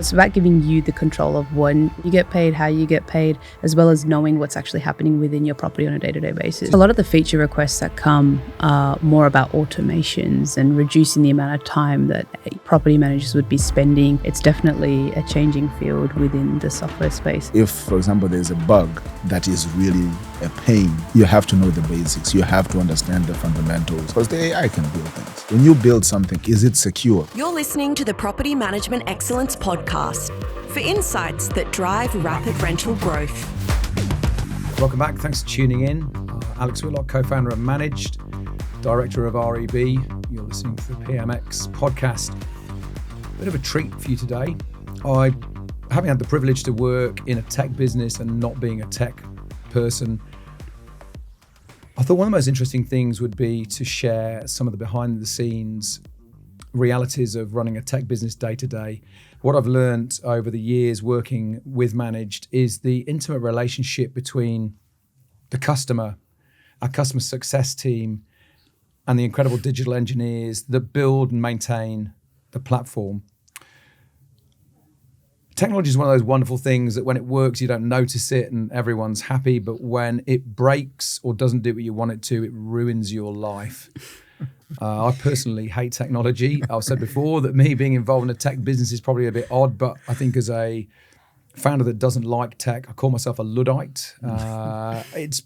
It's about giving you the control of when you get paid, how you get paid, as well as knowing what's actually happening within your property on a day-to-day basis. A lot of the feature requests that come are more about automations and reducing the amount of time that property managers would be spending. It's definitely a changing field within the software space. If, for example, there's a bug that is really a pain, you have to know the basics. You have to understand the fundamentals, because the AI can build things. When you build something, is it secure? You're listening to the Property Management Excellence Podcast for insights that drive rapid rental growth. Welcome back. Thanks for tuning in. Alex Whitlock, co-founder of Managed, director of REB. You're listening to the PMX podcast. Bit of a treat for you today. Having had the privilege to work in a tech business and not being a tech person, I thought one of the most interesting things would be to share some of the behind the scenes realities of running a tech business day to day. What I've learned over the years working with Managed is the intimate relationship between the customer, our customer success team, and the incredible digital engineers that build and maintain the platform. Technology is one of those wonderful things that when it works, you don't notice it and everyone's happy, but when it breaks or doesn't do what you want it to, it ruins your life. I personally hate technology. I've said before that me being involved in a tech business is probably a bit odd, but I think as a founder that doesn't like tech, I call myself a Luddite. It's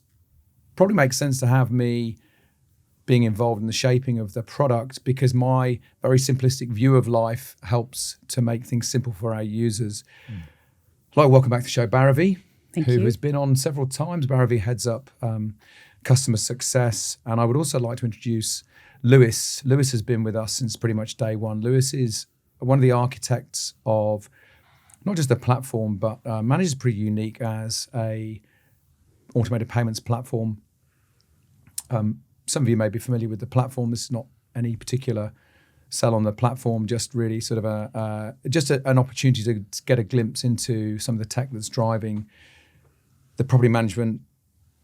probably makes sense to have me being involved in the shaping of the product, because my very simplistic view of life helps to make things simple for our users. I'd like to welcome back to the show Bairave, who has been on several times. Bairave heads up customer success. And I would also like to introduce Lewis. Lewis has been with us since pretty much day one. Lewis is one of the architects of not just the platform, but Managed is pretty unique as a automated payments platform. Some of you may be familiar with the platform. This is not any particular sell on the platform, just really sort of an opportunity to get a glimpse into some of the tech that's driving the property management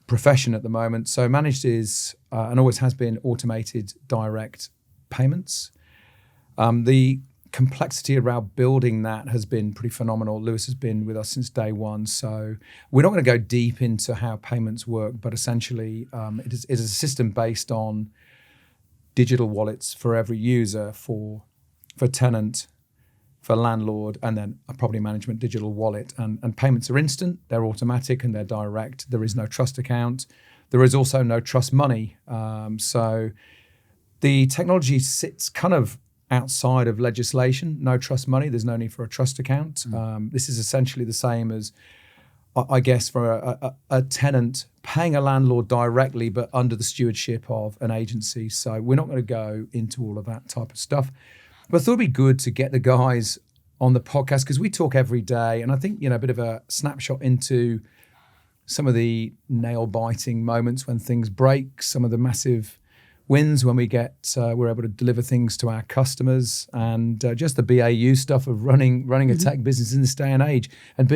profession at the moment. So Managed is, and always has been, automated direct payments. The complexity around building that has been pretty phenomenal. Lewis has been with us since day one. So we're not going to go deep into how payments work, but essentially it is a system based on digital wallets for every user, for tenant, for landlord, and then a property management digital wallet. And payments are instant, they're automatic, and they're direct. There is no trust account. There is also no trust money. So the technology sits kind of outside of legislation. No trust money, there's no need for a trust account. This is essentially the same as, I guess, for a tenant paying a landlord directly, but under the stewardship of an agency. So we're not going to go into all of that type of stuff. But I thought it'd be good to get the guys on the podcast, because we talk every day, and I think, a bit of a snapshot into some of the nail-biting moments when things break, some of the massive wins when we're able to deliver things to our customers, and just the BAU stuff of running a tech business in this day and age. And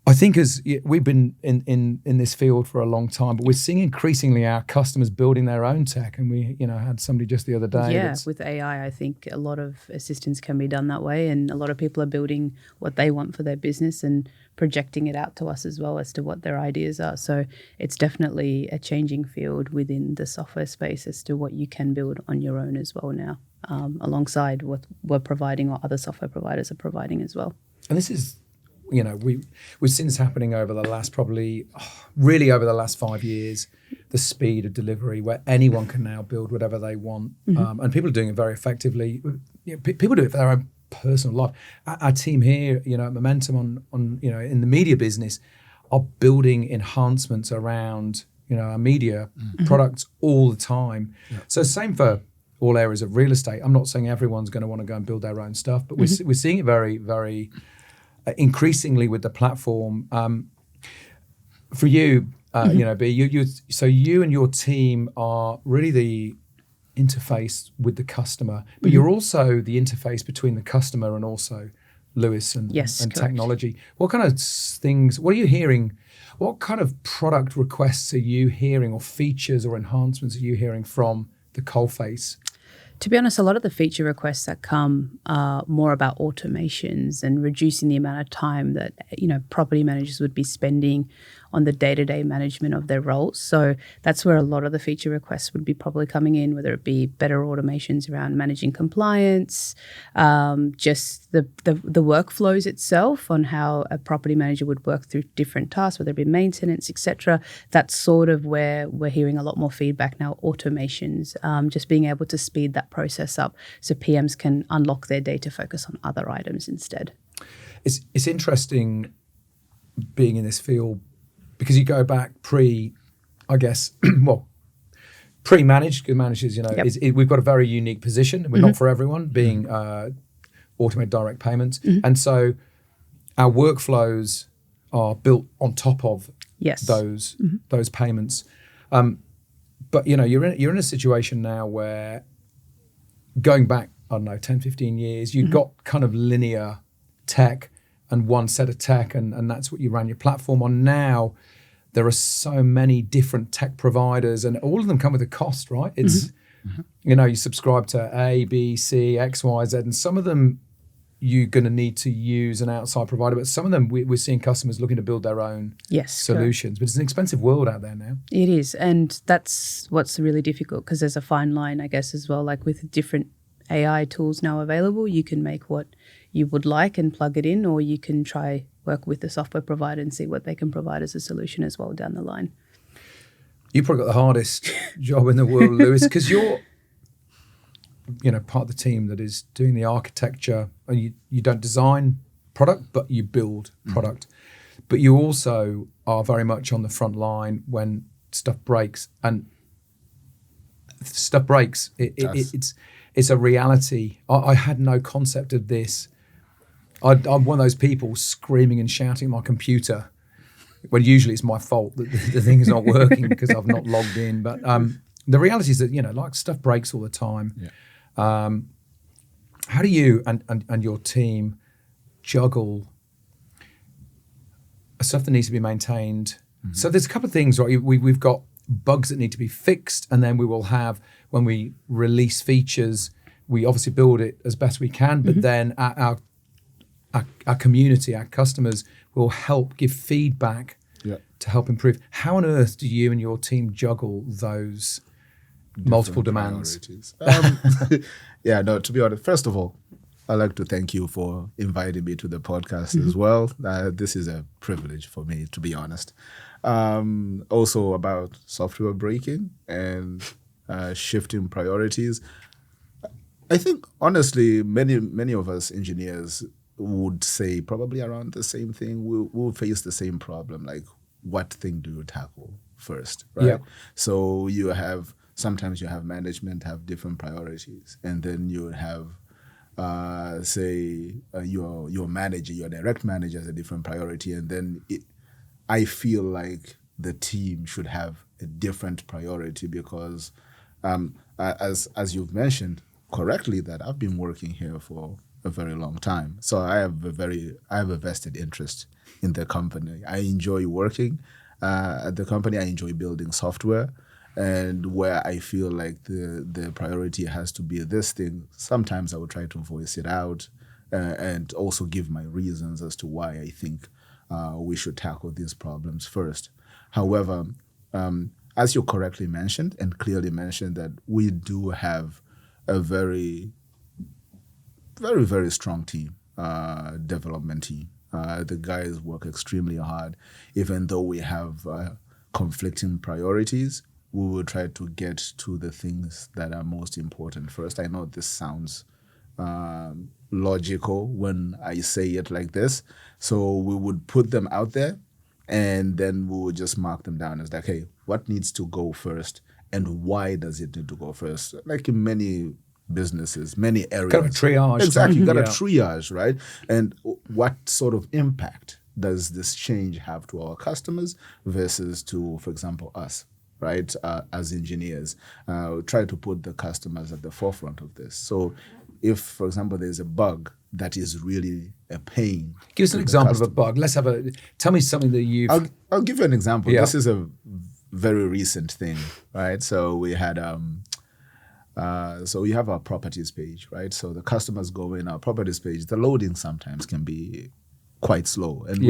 I think as we've been in this field for a long time, but we're seeing increasingly our customers building their own tech. And we, had somebody just the other day. Yeah, with AI, I think a lot of assistance can be done that way. And a lot of people are building what they want for their business and projecting it out to us as well as to what their ideas are. So it's definitely a changing field within the software space as to what you can build on your own as well now, alongside what we're providing or other software providers are providing as well. And this is, we've seen this happening over the last over the last 5 years, the speed of delivery where anyone can now build whatever they want. And people are doing it very effectively. People do it for their own personal life. Our team here, at Momentum on in the media business are building enhancements around, our media products all the time. Yeah. So same for all areas of real estate. I'm not saying everyone's going to want to go and build their own stuff, but we're seeing it very, very increasingly with the platform. For you, B, so you and your team are really the interface with the customer, but you're also the interface between the customer and also Lewis and technology. What kind of things, what are you hearing? What kind of product requests are you hearing, or features or enhancements are you hearing from the coalface? To be honest, a lot of the feature requests that come are more about automations and reducing the amount of time that, property managers would be spending on the day-to-day management of their roles. So that's where a lot of the feature requests would be probably coming in, whether it be better automations around managing compliance, just the workflows itself on how a property manager would work through different tasks, whether it be maintenance, etc. That's sort of where we're hearing a lot more feedback now, automations, just being able to speed that process up so PMs can unlock their day to focus on other items instead. It's interesting being in this field because you go back pre-managed, because managers, we've got a very unique position. We're not for everyone, being automated direct payments. And so our workflows are built on top of those payments. But, you're in a situation now where going back, 10, 15 years, you've got kind of linear tech and one set of tech, and that's what you ran your platform on. Now, there are so many different tech providers, and all of them come with a cost, right? It's, you subscribe to A, B, C, X, Y, Z, and some of them you're going to need to use an outside provider, but some of them we're seeing customers looking to build their own solutions. Correct. But it's an expensive world out there now. It is, and that's what's really difficult because there's a fine line, I guess, as well. Like with different AI tools now available, you can make what you would like and plug it in, or you can try work with the software provider and see what they can provide as a solution as well down the line. You probably got the hardest job in the world, Lewis, because you're part of the team that is doing the architecture. You don't design product, but you build product. But you also are very much on the front line when stuff breaks. And stuff breaks. It's a reality. I had no concept of this. I'm one of those people screaming and shouting at my computer when usually it's my fault that the thing is not working because I've not logged in. But the reality is that, stuff breaks all the time. Yeah. How do you and your team juggle stuff that needs to be maintained? So there's a couple of things, right? We've got bugs that need to be fixed, and then we will have, when we release features, we obviously build it as best we can, but then our community, our customers will help give feedback to help improve. How on earth do you and your team juggle those multiple demands? To be honest, first of all, I'd like to thank you for inviting me to the podcast as well. This is a privilege for me, to be honest. Also about software breaking and shifting priorities. I think, honestly, many of us engineers would say probably around the same thing. We'll face the same problem, like what thing do you tackle first, right? Yeah. So sometimes you have management have different priorities, and then you have, your manager, your direct manager has a different priority, and then I feel like the team should have a different priority because, as you've mentioned correctly, that I've been working here for a very long time, so I have a vested interest in the company. I enjoy working at the company. I enjoy building software. And where I feel like the priority has to be this thing, sometimes I will try to voice it out and also give my reasons as to why I think we should tackle these problems first. However, as you correctly mentioned and clearly mentioned, that we do have a very, very, very strong team, development team. The guys work extremely hard, even though we have conflicting priorities. We will try to get to the things that are most important first. I know this sounds logical when I say it like this. So we would put them out there, and then we would just mark them down as like, hey, what needs to go first, and why does it need to go first? Like in many businesses, many areas. Kind of triage. Exactly, you got to triage, right? And what sort of impact does this change have to our customers versus to, for example, us? Right, as engineers, try to put the customers at the forefront of this. So if, for example, there's a bug that is really a pain. Give us an example of a bug. Tell me something that you've... I'll give you an example. Yeah. This is a very recent thing, right? So we had So we have our properties page, right? So the customers go in our properties page. The loading sometimes can be quite slow, and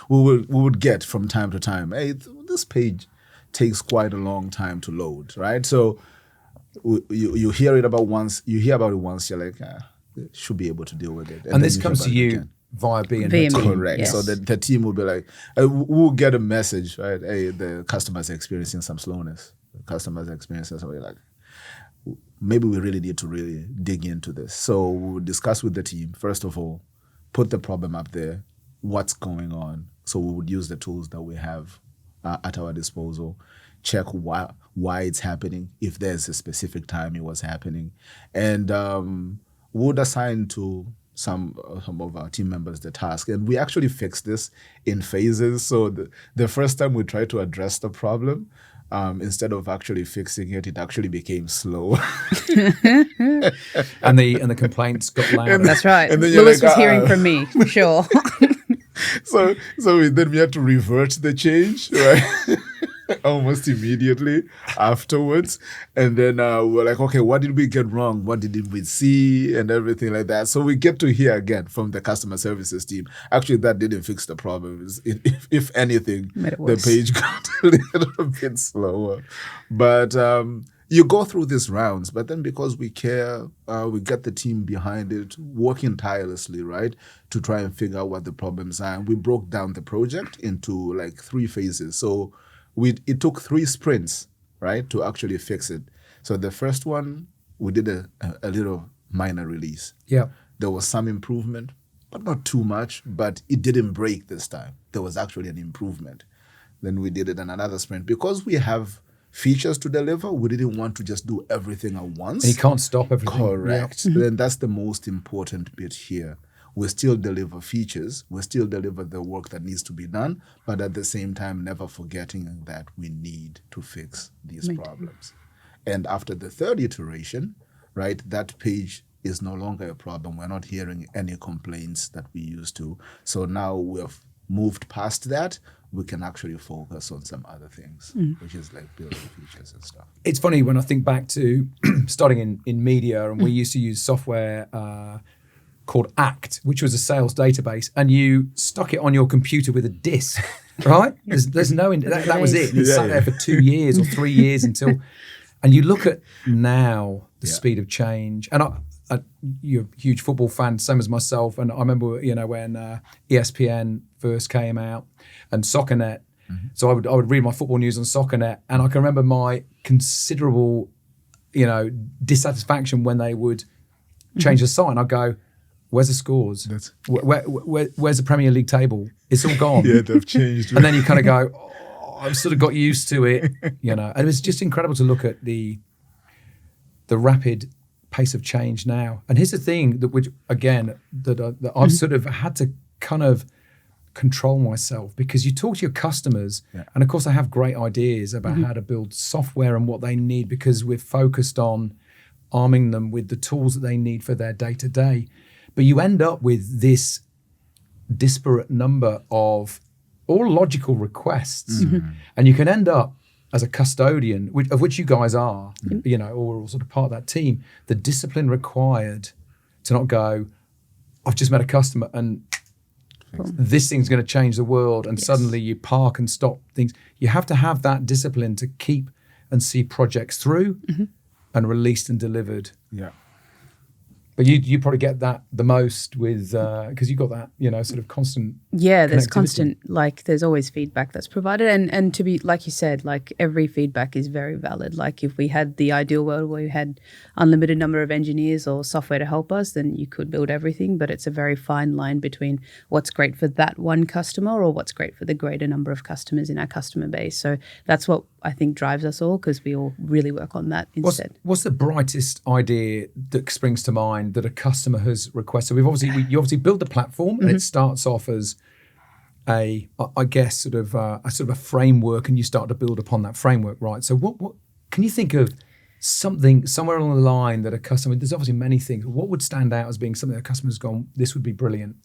we would get from time to time, hey, this page takes quite a long time to load, right? So you hear it about once, you're like, should be able to deal with it. And this comes to you via VME. Correct. Yes. So the team will be like, we'll get a message, right? Hey, the customer's experiencing some slowness. The customer's experiencing something like, maybe we really need to really dig into this. So we'll discuss with the team, first of all, put the problem up there, what's going on. So we would use the tools that we have at our disposal, check why it's happening, if there's a specific time it was happening, and would assign to some of our team members the task. And we actually fixed this in phases. So the first time we tried to address the problem, instead of actually fixing it, it actually became slow. and the complaints got louder. That's right. And then Lewis was hearing from me, for sure. So then we had to revert the change, right? Almost immediately afterwards. And then we're like, okay, what did we get wrong? What did we see? And everything like that. So we get to hear again from the customer services team. Actually, that didn't fix the problem. If anything, the page got a little bit slower. But you go through these rounds, but then because we care, we get the team behind it, working tirelessly, right, to try and figure out what the problems are. And we broke down the project into like 3 phases. So it took 3 sprints, right, to actually fix it. So the first one, we did a little minor release. Yeah. There was some improvement, but not too much, but it didn't break this time. There was actually an improvement. Then we did it in another sprint. Because we have features to deliver, we didn't want to just do everything at once. And you can't stop everything. Correct. Yeah. Then that's the most important bit here. We still deliver features, we still deliver the work that needs to be done, but at the same time, never forgetting that we need to fix these problems. And after the 3rd iteration, right, that page is no longer a problem. We're not hearing any complaints that we used to. So now we have moved past that. We can actually focus on some other things, which is like building features and stuff. It's funny when I think back to starting in media, and we used to use software called ACT, which was a sales database, and you stuck it on your computer with a disk, right? There's no, that was it. It sat there for 2 years or 3 years until, and you look at now the speed of change. And you're a huge football fan, same as myself. And I remember, when ESPN first came out and SoccerNet. So I would read my football news on SoccerNet, and I can remember my considerable, dissatisfaction when they would change the site. And I'd go, where's the scores? Where's the Premier League table? It's all gone. Yeah, they've changed. And then you kind of go, I've sort of got used to it, And it was just incredible to look at the rapid pace of change now. And here's the thing that I've sort of had to kind of control myself, because you talk to your customers, and of course I have great ideas about how to build software and what they need, because we're focused on arming them with the tools that they need for their day-to-day. But you end up with this disparate number of all logical requests. And you can end up as a custodian, of which you guys are, or all sort of part of that team, the discipline required to not go, I've just met a customer and this thing's going to change the world, and suddenly you park and stop things. You have to have that discipline to keep and see projects through and released and delivered. Yeah. But you probably get that the most with, because you've got that, sort of constant. Yeah, there's constant, there's always feedback that's provided. And to be, like you said, every feedback is very valid. Like if we had the ideal world where we had unlimited number of engineers or software to help us, then you could build everything. But it's a very fine line between what's great for that one customer or what's great for the greater number of customers in our customer base. So that's what I think drives us all, because we all really work on that instead. What's the brightest idea that springs to mind that a customer has requested? You obviously build the platform, and it starts off as a framework, and you start to build upon that framework, right? So what can you think of something somewhere along the line that a customer? There's obviously many things. What would stand out as being something that a customer's gone, this would be brilliant?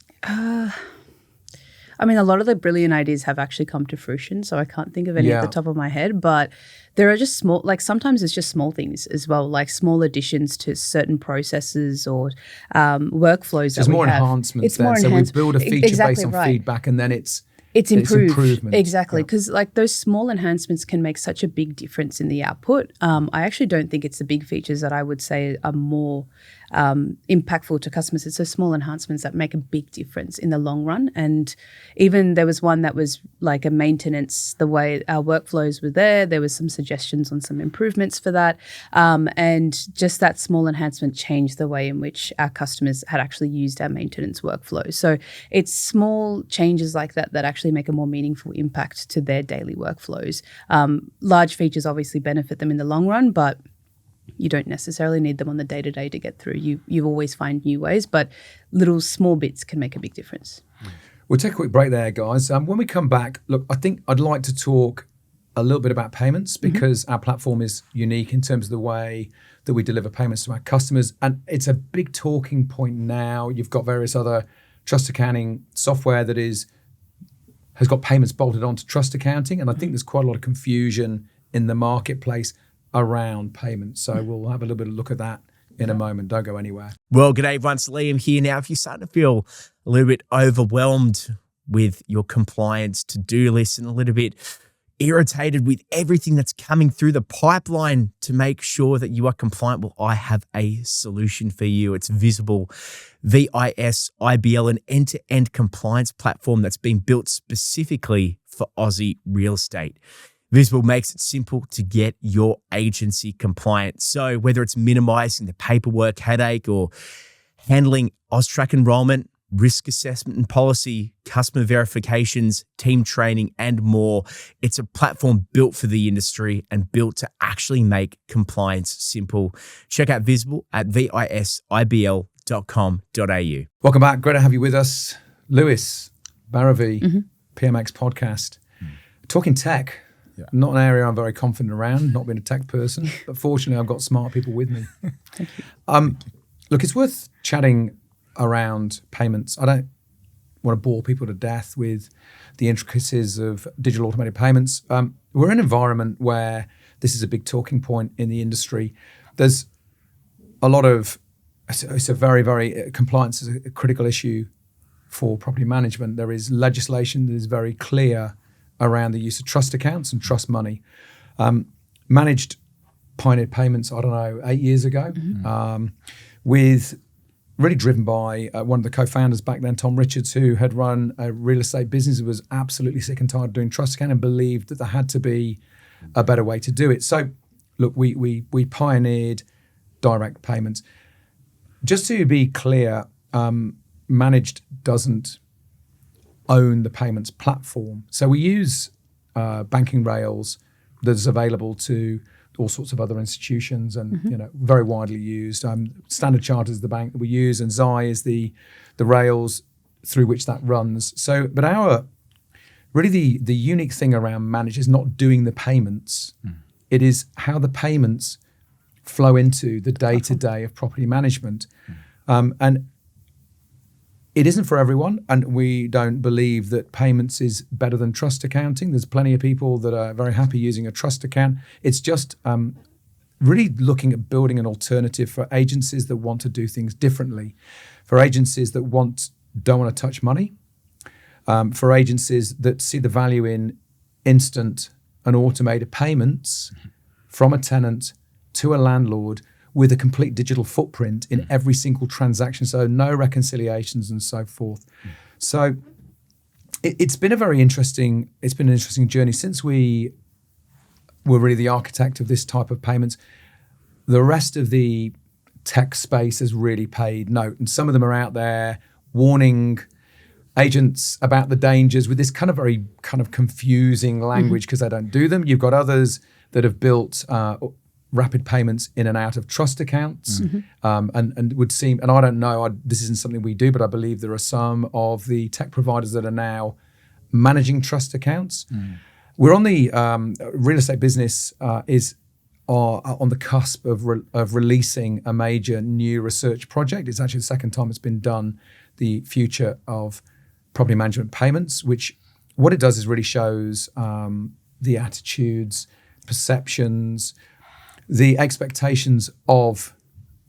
I mean, a lot of the brilliant ideas have actually come to fruition, so I can't think of any at the top of my head, but there are just small, like sometimes it's just small things as well, like small additions to certain processes or workflows. There's more enhancements there. So we build a feature based on feedback, and then it's improved. Exactly, because like those small enhancements can make such a big difference in the output. I actually don't think it's the big features that I would say are more impactful to customers. It's those small enhancements that make a big difference in the long run. And even there was one that was like a maintenance, the way our workflows were there was some suggestions on some improvements for that. And just that small enhancement changed the way in which our customers had actually used our maintenance workflow. So it's small changes like that that actually make a more meaningful impact to their daily workflows. Large features obviously benefit them in the long run, but you don't necessarily need them on the day-to-day to get through. You always find new ways, but little small bits can make a big difference. We'll take a quick break there, guys. When we come back, look, I think I'd like to talk a little bit about payments because our platform is unique in terms of the way that we deliver payments to our customers. And it's a big talking point now. You've got various other trust accounting software that has got payments bolted onto trust accounting. And I think there's quite a lot of confusion in the marketplace around payments. So we'll have a little bit of a look at that in a moment. Don't go anywhere. Well, g'day everyone, it's Liam here. Now, if you're starting to feel a little bit overwhelmed with your compliance to-do list and a little bit irritated with everything that's coming through the pipeline to make sure that you are compliant, well, I have a solution for you. It's Visible, VIS-IBL, an end-to-end compliance platform that's been built specifically for Aussie real estate. Visible makes it simple to get your agency compliant. So whether it's minimizing the paperwork headache or handling AUSTRAC enrollment, risk assessment and policy, customer verifications, team training, and more, it's a platform built for the industry and built to actually make compliance simple. Check out Visible at visibl.com.au. Welcome back. Great to have you with us. Lewis, Bairave, PMX podcast. Talking tech. Yeah. Not an area I'm very confident around, not being a tech person, but fortunately I've got smart people with me. Thank you. Look, it's worth chatting around payments. I don't want to bore people to death with the intricacies of digital automated payments. We're in an environment where this is a big talking point in the industry. There's a lot of, it's a very, very, compliance is a critical issue for property management. There is legislation that is very clear around the use of trust accounts and trust money. Managed pioneered payments, 8 years ago, with really driven by one of the co-founders back then, Tom Richards, who had run a real estate business, who was absolutely sick and tired of doing trust account and believed that there had to be a better way to do it. So look, we pioneered direct payments. Just to be clear, Managed doesn't own the payments platform. So we use banking rails that's available to all sorts of other institutions and very widely used. Standard Chartered is the bank that we use, and Xi is the rails through which that runs. So, but the unique thing around Managed is not doing the payments. It is how the payments flow into the day-to-day of property management. And it isn't for everyone, and we don't believe that payments is better than trust accounting. There's plenty of people that are very happy using a trust account. It's just really looking at building an alternative for agencies that want to do things differently, for agencies that don't want to touch money, for agencies that see the value in instant and automated payments from a tenant to a landlord with a complete digital footprint in every single transaction, so no reconciliations and so forth. So it's been an interesting journey since we were really the architect of this type of payments. The rest of the tech space has really paid note, and some of them are out there warning agents about the dangers with this very confusing language because they don't do them. You've got others that have built rapid payments in and out of trust accounts, and would seem, and I don't know, this isn't something we do, but I believe there are some of the tech providers that are now managing trust accounts. We're on the real estate business is on the cusp of releasing a major new research project. It's actually the second time it's been done, the future of property management payments, which what it does is really shows the attitudes, perceptions, the expectations of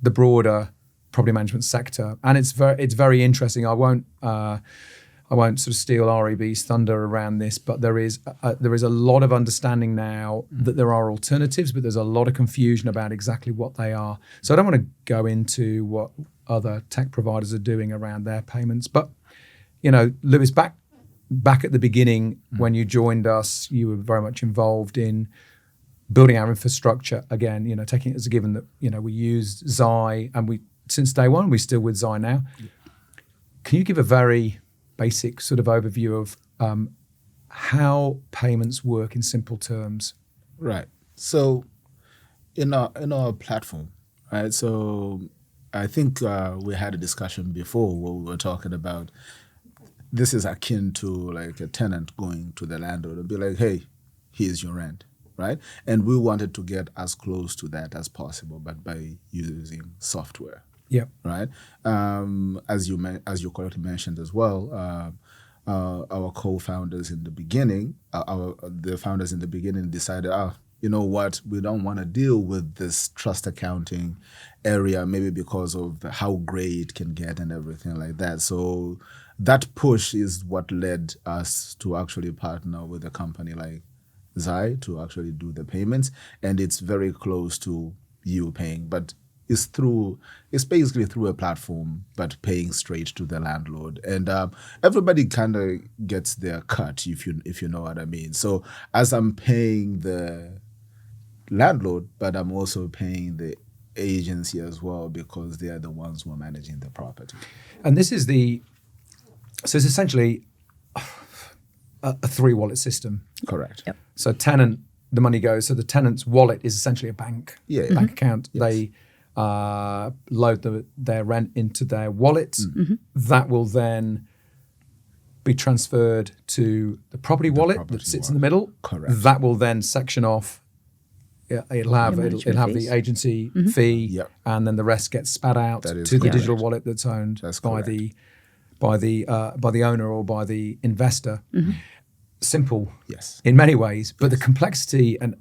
the broader property management sector, and it's very interesting. I won't sort of steal REB's thunder around this, but there is a lot of understanding now that there are alternatives, but there's a lot of confusion about exactly what they are. So I don't want to go into what other tech providers are doing around their payments, but Lewis, back at the beginning when you joined us, you were very much involved in building our infrastructure. Again, taking it as a given that we used Xi, and since day one we're still with Xi now. Can you give a very basic sort of overview of how payments work in simple terms? Right. So in our platform, right? So I think we had a discussion before where we were talking about this is akin to like a tenant going to the landlord and be like, hey, here's your rent, right? And we wanted to get as close to that as possible, but by using software. Yep. Right. As you correctly mentioned as well, our co-founders in the beginning, the founders in the beginning decided, you know what, we don't want to deal with this trust accounting area, maybe because of how gray it can get and everything like that. So that push is what led us to actually partner with a company like Xi to actually do the payments, and it's very close to you paying, but it's basically through a platform, but paying straight to the landlord, and everybody kind of gets their cut, if you know what I mean. So as I'm paying the landlord, but I'm also paying the agency as well, because they are the ones who are managing the property. And this is so it's essentially a 3-wallet system. Correct. Yep. So tenant, the money goes. So the tenant's wallet is essentially a bank account. Yes. They load their rent into their wallet. That will then be transferred to the property wallet that sits in the middle. Correct. That will then section off. It'll have the agency fee, and then the rest gets spat out to the digital wallet that's owned by the owner or by the investor. Simple, yes, in many ways, but the complexity and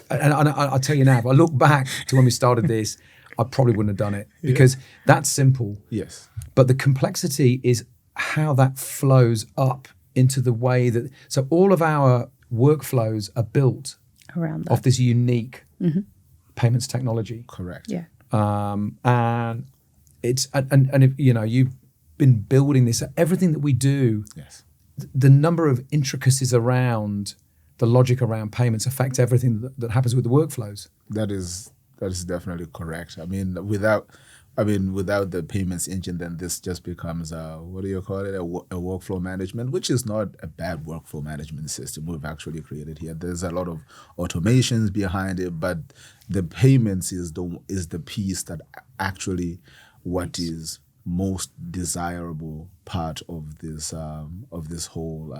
I'll tell you now, if I look back to when we started this, I probably wouldn't have done it because that's simple. Yes, but the complexity is how that flows up into the way that. So all of our workflows are built around that. Of this unique payments technology. Correct. Yeah. And it's and if, you've been building this, everything that we do. Yes. The number of intricacies around the logic around payments affects everything that happens with the workflows. That is definitely correct. I mean, without the payments engine, then this just becomes a workflow management, which is not a bad workflow management system we've actually created here. There's a lot of automations behind it, but the payments is the piece that actually what is most desirable part of this whole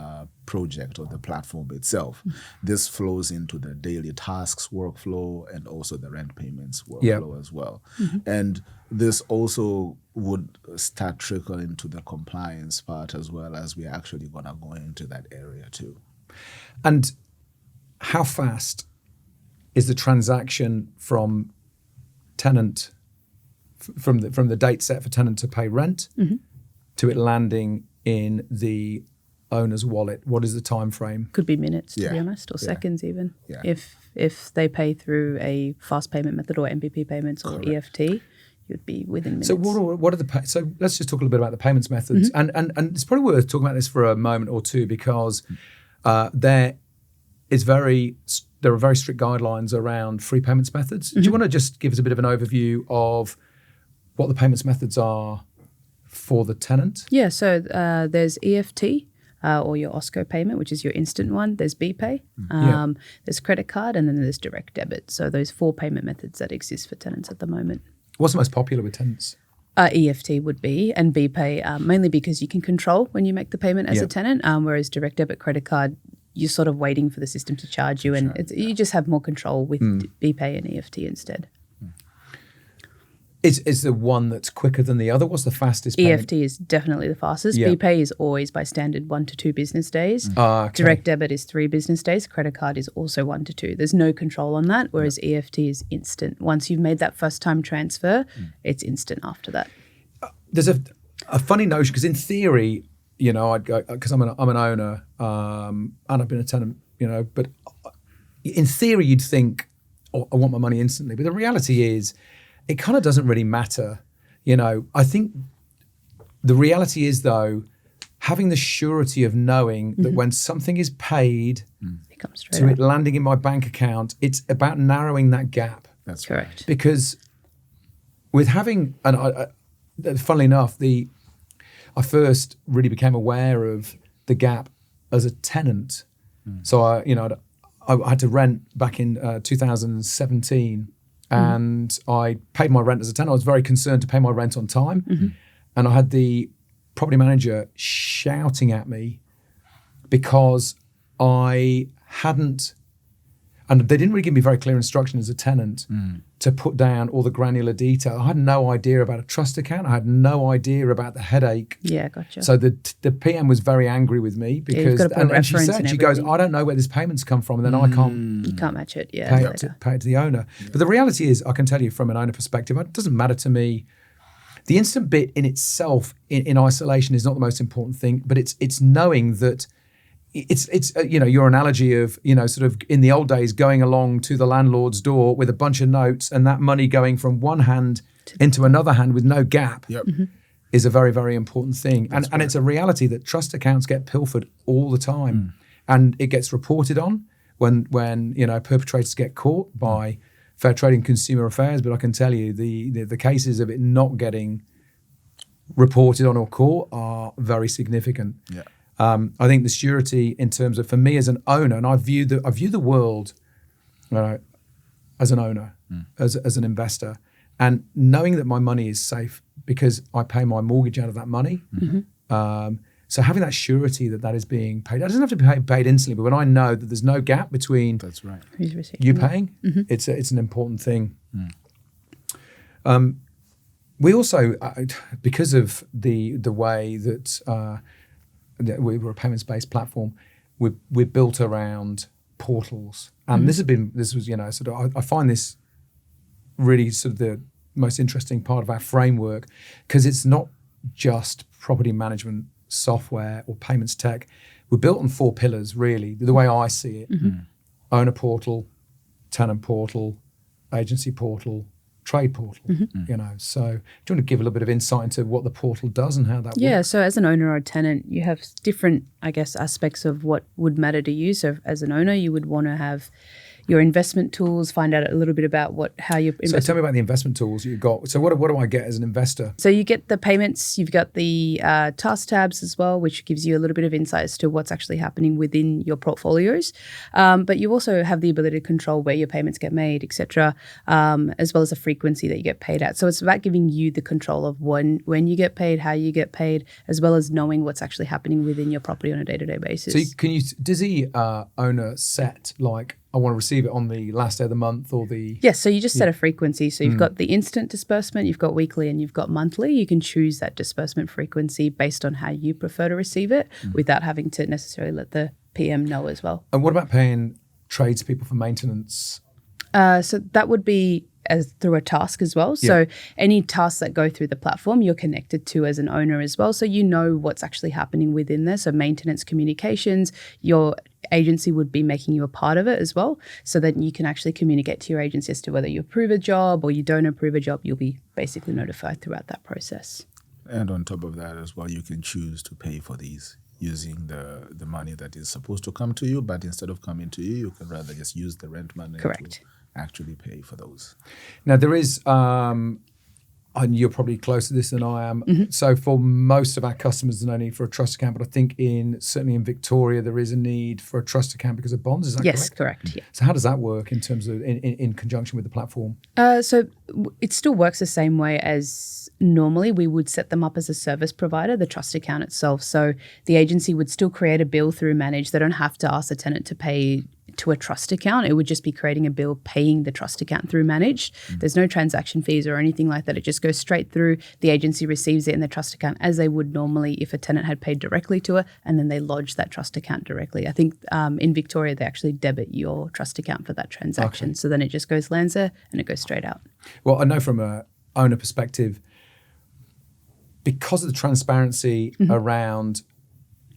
project or the platform itself. This flows into the daily tasks workflow and also the rent payments workflow as well. And this also would start trickling into the compliance part as well, as we're actually going to go into that area too. And how fast is the transaction from tenant from the date set for tenant to pay rent to it landing in the owner's wallet? What is the time frame? Could be minutes, to be honest, or seconds even. Yeah. If they pay through a fast payment method or MPP payments or EFT, you'd be within minutes. So what are the so let's just talk a little bit about the payments methods, and it's probably worth talking about this for a moment or two, because there are very strict guidelines around free payments methods. Do you want to just give us a bit of an overview of what the payments methods are for the tenant? Yeah, so there's EFT or your OSCO payment, which is your instant one. There's BPay, there's credit card, and then there's direct debit. So those 4 payment methods that exist for tenants at the moment. What's the most popular with tenants? EFT would be, and BPay, mainly because you can control when you make the payment as a tenant, whereas direct debit, credit card, you're sort of waiting for the system to charge you, and you just have more control with BPay and EFT instead. Is the one that's quicker than the other? What's the fastest payment? EFT is definitely the fastest. Yeah. BPay is always by standard 1 to 2 business days. Okay. Direct debit is 3 business days. Credit card is also 1 to 2. There's no control on that, whereas EFT is instant. Once you've made that first time transfer, it's instant after that. There's a funny notion, because in theory, you know, I'd go, because I'm an owner and I've been a tenant, you know, but in theory you'd think, oh, I want my money instantly. But the reality is it kind of doesn't really matter. You know, I think the reality is, though, having the surety of knowing that when something is paid It comes straight to out. it landing in my bank account, it's about narrowing that gap. That's Correct. Because with having, and funnily enough, I first really became aware of the gap as a tenant. So I had to rent back in 2017, and I paid my rent as a tenant. I was very concerned to pay my rent on time, and I had the property manager shouting at me because I hadn't. And they didn't really give me very clear instruction as a tenant to put down all the granular detail. I had no idea about a trust account. I had no idea about the headache. Yeah, gotcha. So the PM was very angry with me you've because, got to put and she reference said, and she goes, everything. I don't know where this payment's come from, and then I can't You can't match it. Yeah. pay later. it to the owner. But the reality is, I can tell you from an owner perspective, it doesn't matter to me. The instant bit in itself, in isolation, is not the most important thing, but it's knowing that it's your analogy of, you know, sort of in the old days going along to the landlord's door with a bunch of notes and that money going from one hand into another hand with no gap is a very, very important thing. And it's a reality that trust accounts get pilfered all the time, and it gets reported on when you know, perpetrators get caught by Fair Trade and Consumer Affairs. But I can tell you the cases of it not getting reported on or caught are very significant. Yeah. I think the surety in terms of, for me as an owner, and I view the world as an owner, as an investor, and knowing that my money is safe because I pay my mortgage out of that money. So having that surety that is being paid, it doesn't have to be paid instantly, but when I know that there's no gap between That's right. Who's receiving you it? paying, it's an important thing. We also, because of the way that we were a payments-based platform, we're built around portals, and this was, you know, sort of, I find this really sort of the most interesting part of our framework, because it's not just property management software or payments tech. We're built on 4 pillars, really, the way I see it: owner portal, tenant portal, agency portal, trade portal. You know, so do you want to give a little bit of insight into what the portal does and how that Yeah, works? so as an owner or a tenant, you have different, I guess, aspects of what would matter to you. So as an owner, you would want to have your investment tools, find out a little bit about how your So investment. tell me about the investment tools you've got. So what do I get as an investor? So you get the payments, you've got the task tabs as well, which gives you a little bit of insight as to what's actually happening within your portfolios. But you also have the ability to control where your payments get made, etc., as well as the frequency that you get paid at. So it's about giving you the control of when you get paid, how you get paid, as well as knowing what's actually happening within your property on a day-to-day basis. So does the owner set, like, I want to receive it on the last day of the month or the... Yes, so you just set a frequency. So you've got the instant disbursement, you've got weekly, and you've got monthly. You can choose that disbursement frequency based on how you prefer to receive it without having to necessarily let the PM know as well. And what about paying tradespeople for maintenance? So that would be through a task as well. So any tasks that go through the platform, you're connected to as an owner as well. So you know what's actually happening within there. So maintenance communications, your agency would be making you a part of it as well, so that you can actually communicate to your agency as to whether you approve a job or you don't approve a job. You'll be basically notified throughout that process. And on top of that as well, you can choose to pay for these using the money that is supposed to come to you, but instead of coming to you, you can rather just use the rent money Correct. to actually pay for those. Now, there is... and you're probably closer to this than I am. So for most of our customers, there's no need for a trust account, but I think certainly in Victoria, there is a need for a trust account because of bonds. Is that Yes, correct? correct. Yeah. So how does that work in terms of in conjunction with the platform? So it still works the same way as normally. We would set them up as a service provider, the trust account itself. So the agency would still create a bill through Manage. They don't have to ask the tenant to pay to a trust account. It would just be creating a bill, paying the trust account through managed. There's no transaction fees or anything like that. It just goes straight through. The agency receives it in the trust account as they would normally if a tenant had paid directly to it, and then they lodge that trust account directly. I think in Victoria, they actually debit your trust account for that transaction. Okay. So then it just lands there and it goes straight out. Well, I know from a owner perspective, because of the transparency around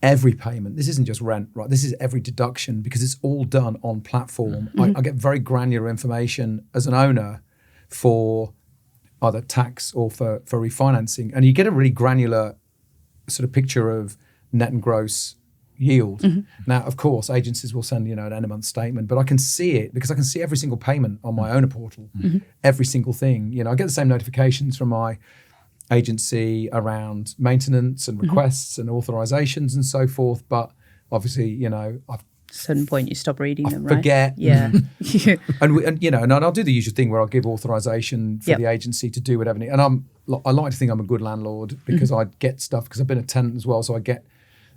every payment, this isn't just rent, right? This is every deduction, because it's all done on platform. I get very granular information as an owner for either tax or for refinancing. And you get a really granular sort of picture of net and gross yield. Now, of course, agencies will send, an end of month statement, but I can see it because I can see every single payment on my owner portal, every single thing. I get the same notifications from my agency around maintenance and requests and authorizations and so forth, but obviously, At a certain point you stop reading them, forget. right? Yeah. And I'll do the usual thing where I'll give authorization for the agency to do whatever. And I like to think I'm a good landlord because I get stuff, because I've been a tenant as well, so I get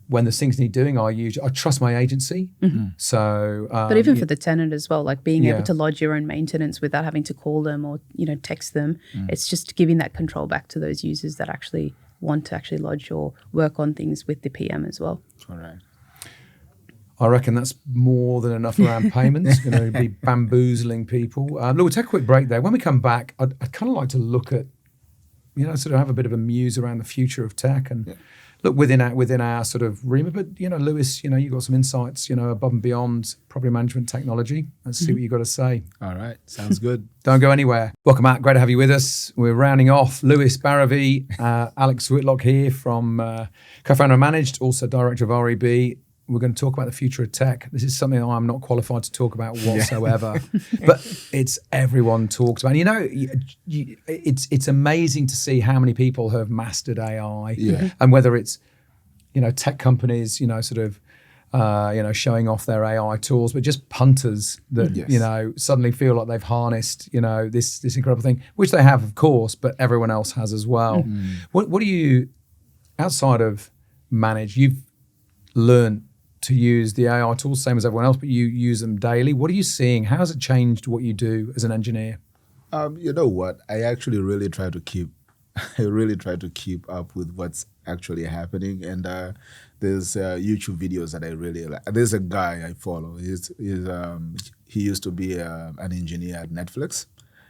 when there's things need doing. I trust my agency. So, but even for the tenant as well, like being able to lodge your own maintenance without having to call them or text them, it's just giving that control back to those users that actually want to actually lodge or work on things with the PM as well. All right. I reckon that's more than enough around payments. Be bamboozling people. Look, we'll take a quick break there. When we come back, I'd kind of like to look at, sort of have a bit of a muse around the future of tech and look within our sort of remit. But Lewis, you got some insights, above and beyond property management technology. Let's see what you got to say. All right, sounds good. Don't go anywhere. Welcome back. Great to have you with us. We're rounding off. Lewis Bairave, Alex Whitlock here from co-founder and managed, also director of REB. We're going to talk about the future of tech. This is something I'm not qualified to talk about whatsoever, but it's everyone talks about. It's amazing to see how many people have mastered AI, and whether it's tech companies, sort of showing off their AI tools, but just punters that suddenly feel like they've harnessed this incredible thing, which they have, of course, but everyone else has as well. What do you, outside of manage, you've learned to use the AI tools, same as everyone else, but you use them daily. What are you seeing? How has it changed what you do as an engineer? You know what? I actually really try to keep up with what's actually happening. And there's YouTube videos that I really like. There's a guy I follow. He used to be an engineer at Netflix.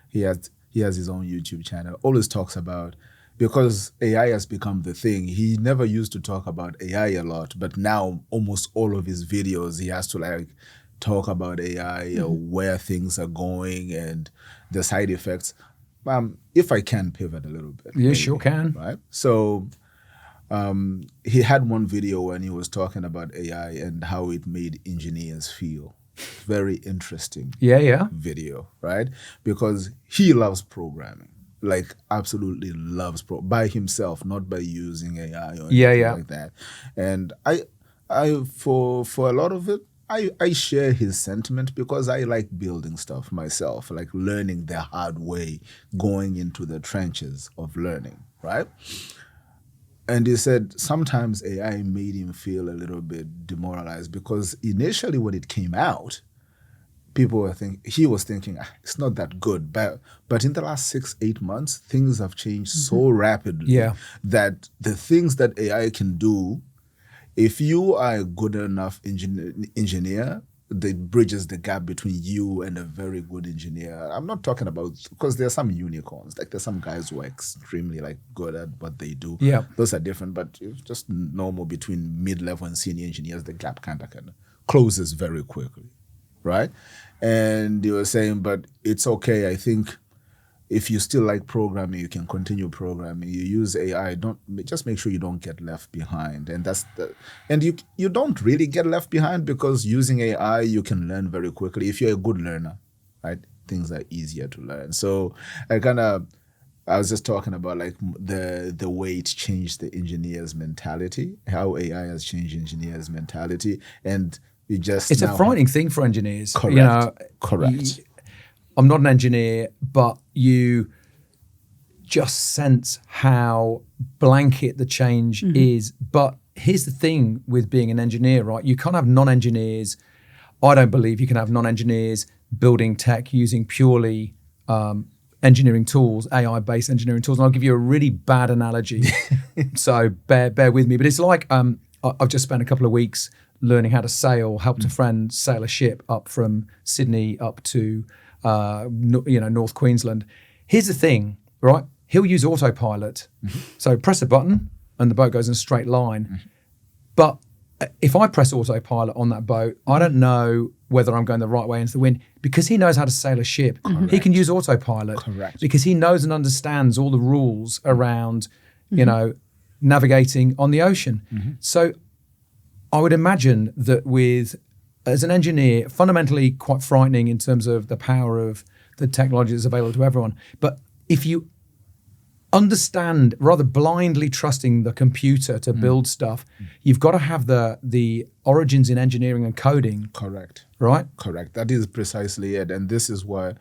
He has his own YouTube channel. Always talks about, because AI has become the thing. He never used to talk about AI a lot, but now almost all of his videos, he has to talk about AI, where things are going and the side effects. If I can pivot a little bit. You sure can. Right? So he had one video when he was talking about AI and how it made engineers feel. Very interesting video, right? Because he loves programming. Absolutely loves by himself, not by using AI or anything like that. And I for a lot of it, I share his sentiment because I like building stuff myself, like learning the hard way, going into the trenches of learning, right? And he said sometimes AI made him feel a little bit demoralized because initially when it came out, he was thinking, it's not that good. But in the last 6-8 months, things have changed so rapidly that the things that AI can do, if you are a good enough engineer, that bridges the gap between you and a very good engineer. I'm not talking about, because there are some unicorns, there's some guys who are extremely good at what they do. Yeah. Those are different, but it's just normal between mid-level and senior engineers, the gap kind of closes very quickly. Right? And they were saying, but it's okay. I think if you still like programming, you can continue programming. You use AI, just make sure you don't get left behind. And you don't really get left behind because using AI, you can learn very quickly. If you're a good learner, right? Things are easier to learn. So I was just talking about the way it's changed the engineer's mentality, how AI has changed engineers' mentality. And it's a frightening thing for engineers. Correct. I'm not an engineer, but you just sense how blanket the change is. But here's the thing with being an engineer, right? You can't have non-engineers I don't believe you can have non-engineers building tech using purely engineering tools, AI-based engineering tools. And I'll give you a really bad analogy, so bear with me. But it's like I've just spent a couple of weeks learning how to helped a friend sail a ship up from Sydney up to North Queensland. Here's the thing, right? He'll use autopilot. So press a button and the boat goes in a straight line. But if I press autopilot on that boat, I don't know whether I'm going the right way into the wind because he knows how to sail a ship. Correct. He can use autopilot. Correct. Because he knows and understands all the rules around, navigating on the ocean. So I would imagine that as an engineer, fundamentally quite frightening in terms of the power of the technology that's available to everyone. But if you understand, rather blindly trusting the computer to build stuff, you've got to have the origins in engineering and coding. Correct. Right? Correct. That is precisely it. And this is why,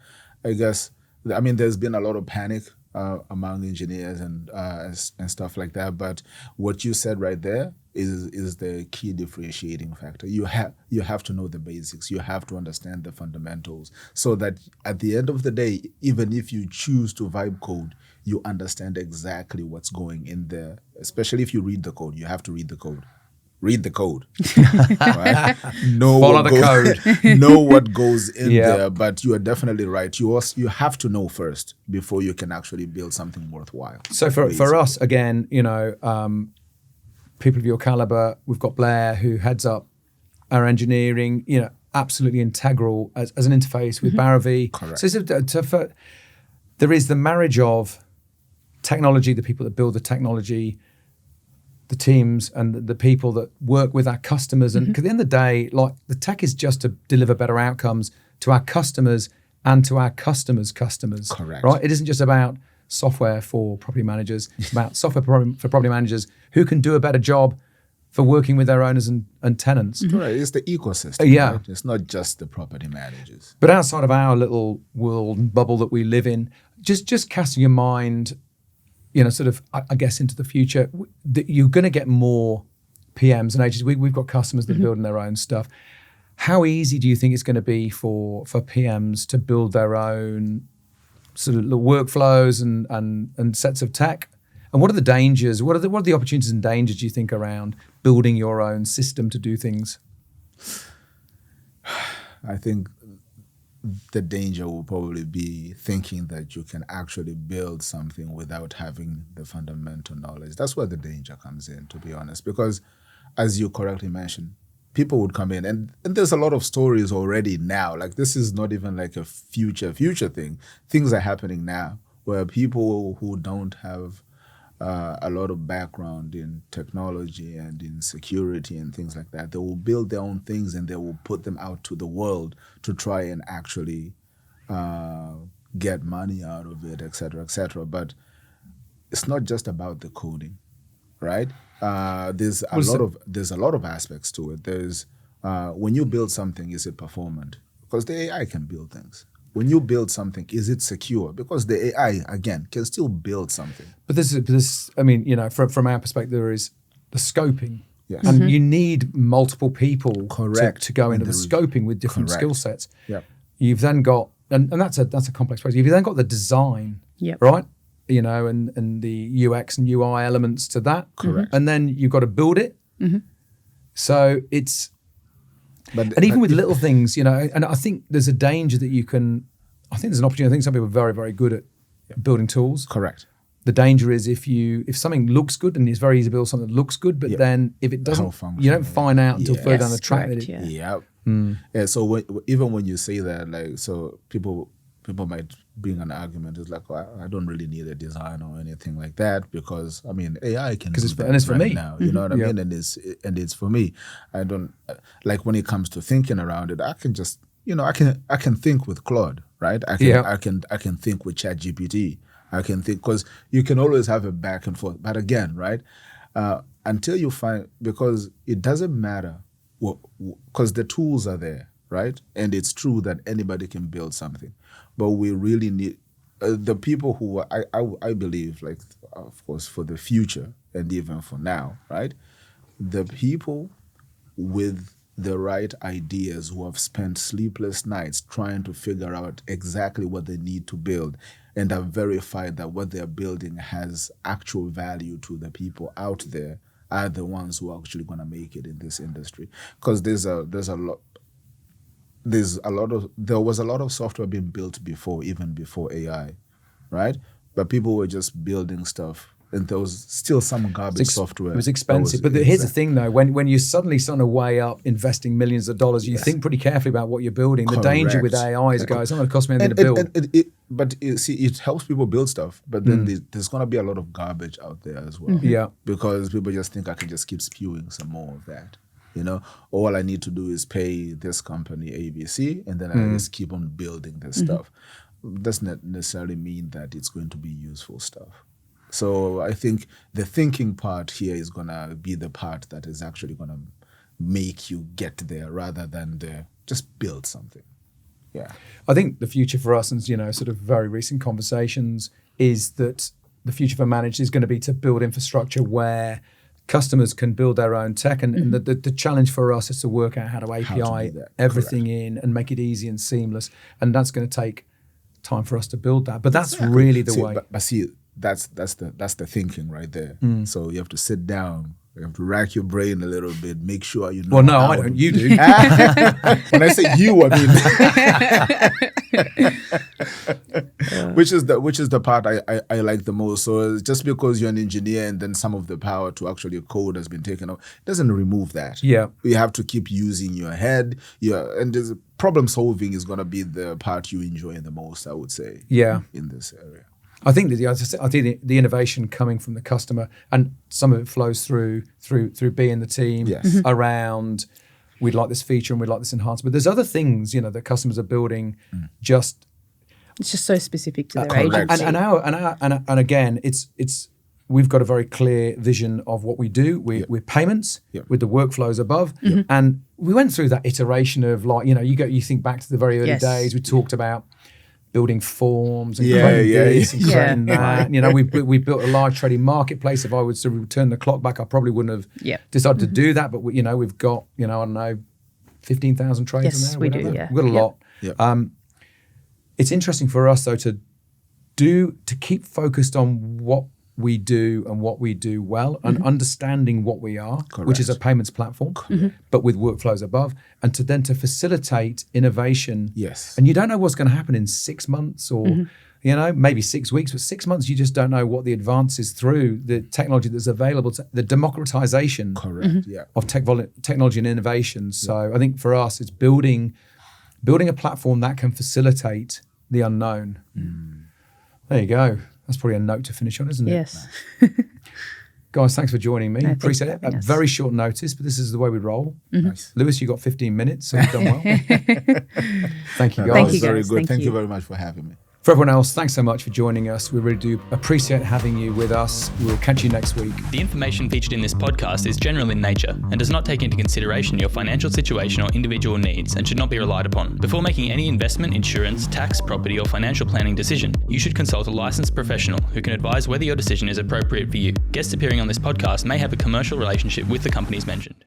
I guess, there's been a lot of panic among engineers and stuff like that. But what you said right there is the key differentiating factor. You have to know the basics. You have to understand the fundamentals so that at the end of the day, even if you choose to vibe code, you understand exactly what's going in there. Especially if you read the code, you have to read the code. Read the code. Right? Follow the code. Know what goes in there, but you are definitely right. You have to know first before you can actually build something worthwhile. So for us, again, people of your caliber, we've got Blair who heads up our engineering, absolutely integral as an interface with Bairave. Correct. So there is the marriage of technology, the people that build the technology, the teams and the people that work with our customers. And because at the end of the day, like the tech is just to deliver better outcomes to our customers and to our customers' customers. Correct. Right? It isn't just about software for property managers. It's about software for property managers who can do a better job for working with their owners and tenants. Right. It's the ecosystem. Yeah. Right? It's not just the property managers. But outside of our little world and bubble that we live in, just casting your mind, sort of, I guess, into the future, that you're going to get more PMs and agents. We've got customers that are building their own stuff. How easy do you think it's going to be for PMs to build their own sort of workflows and sets of tech? And what are the dangers? What are the opportunities and dangers, do you think, around building your own system to do things? I think the danger will probably be thinking that you can actually build something without having the fundamental knowledge. That's where the danger comes in, to be honest, because as you correctly mentioned, people would come in and there's a lot of stories already now. Like this is not even like a future thing. Things are happening now where people who don't have a lot of background in technology and in security and things like that, they will build their own things and they will put them out to the world to try and actually get money out of it, et cetera, et cetera. But it's not just about the coding, right? There's a lot of aspects to it. There's when you build something, is it performant? Because the AI can build things. When you build something, is it secure? Because the AI, again, can still build something. But this I mean, from our perspective, there is the scoping. Yes. And you need multiple people to go into the There is- scoping with different Correct. skill sets. Yep. You've then got, and that's a complex process. You've then got the design, Yep. right? And the UX and UI elements to that. Correct. And then you've got to build it. So it's, But and even with little things, and I think there's a danger that I think there's an opportunity. I think some people are very, very good at building tools. correct. The danger is if something looks good, and it's very easy to build something that looks good, but then if it doesn't, Malfunction. you don't find out until further down the Yes, track correct, that it, yeah. Yep. Yeah. So even when you say that, like, so people might bring an argument. It's like, well, I don't really need a design or anything like that because I mean AI can do it's for- that and it's for right me. now. You know what I Yeah. mean? And it's for me. I don't like when it comes to thinking around it. I can just I can think with Claude, right? I can think with ChatGPT. I can think because you can always have a back and forth. But again, right? Until you find, because it doesn't matter, because the tools are there, right? And it's true that anybody can build something, but we really need the people who I believe, like, of course, for the future and even for now, right? The people with the right ideas, who have spent sleepless nights trying to figure out exactly what they need to build, and have verified that what they're building has actual value to the people out there, are the ones who are actually going to make it in this industry. Because there was a lot of software being built before, even before AI, right? But people were just building stuff, and there was still some garbage software. It was expensive. But here's the thing, though. When you're suddenly starting to weigh up investing millions of dollars, you think pretty carefully about what you're building. Correct. The danger with AI is, guys, it's not going to cost me anything to build. But it helps people build stuff. But then there's going to be a lot of garbage out there as well. Yeah. Because people just think I can just keep spewing some more of that. All I need to do is pay this company ABC, and then I just keep on building this stuff. Doesn't necessarily mean that it's going to be useful stuff. So I think the thinking part here is going to be the part that is actually going to make you get there, rather than just build something. Yeah. I think the future for us, and sort of very recent conversations, is that the future for managed is going to be to build infrastructure where customers can build their own tech, and the challenge for us is to work out how to API everything in and make it easy and seamless, and that's going to take time for us to build that. But that's really the way. But see, that's the thinking right there. So you have to sit down. You have to rack your brain a little bit. Make sure you know. Well, no, I don't. You do. When I say you, I mean, which is the part I like the most. So just because you're an engineer and then some of the power to actually code has been taken off, doesn't remove that. Yeah, you have to keep using your head. And there's problem solving is going to be the part you enjoy the most, I would say. Yeah, in this area. I think the innovation coming from the customer, and some of it flows through B and the team around, we'd like this feature and we'd like this enhancement. There's other things that customers are building. It's just so specific to their agency. And again, it's we've got a very clear vision of what we do with payments, with the workflows above, and we went through that iteration of you think back to the very early days. We talked about building forms and creating this and creating that. We built a large trading marketplace. If I was to return the clock back, I probably wouldn't have decided to do that. But we've got I don't know, 15,000 trades in there. Yes, we do. Yeah, we've got a lot. Yep. It's interesting for us though to keep focused on what we do and what we do well, and understanding what we are, which is a payments platform, but with workflows above, and to facilitate innovation. Yes. And you don't know what's going to happen in 6 months or maybe 6 weeks, but 6 months, you just don't know what the advances through the technology that's available, the democratization of technology and innovation. So I think for us, it's building a platform that can facilitate the unknown. There you go. That's probably a note to finish on, isn't it? Yes. Guys, thanks for joining me. Appreciate it. At us. very short notice, but this is the way we roll. Nice. Lewis, you got 15 minutes, so you've done well. Thank you, guys. Thank you, Very guys. good. Thank you Very much for having me. For everyone else, thanks so much for joining us. We really do appreciate having you with us. We'll catch you next week. The information featured in this podcast is general in nature and does not take into consideration your financial situation or individual needs, and should not be relied upon. Before making any investment, insurance, tax, property, or financial planning decision, you should consult a licensed professional who can advise whether your decision is appropriate for you. Guests appearing on this podcast may have a commercial relationship with the companies mentioned.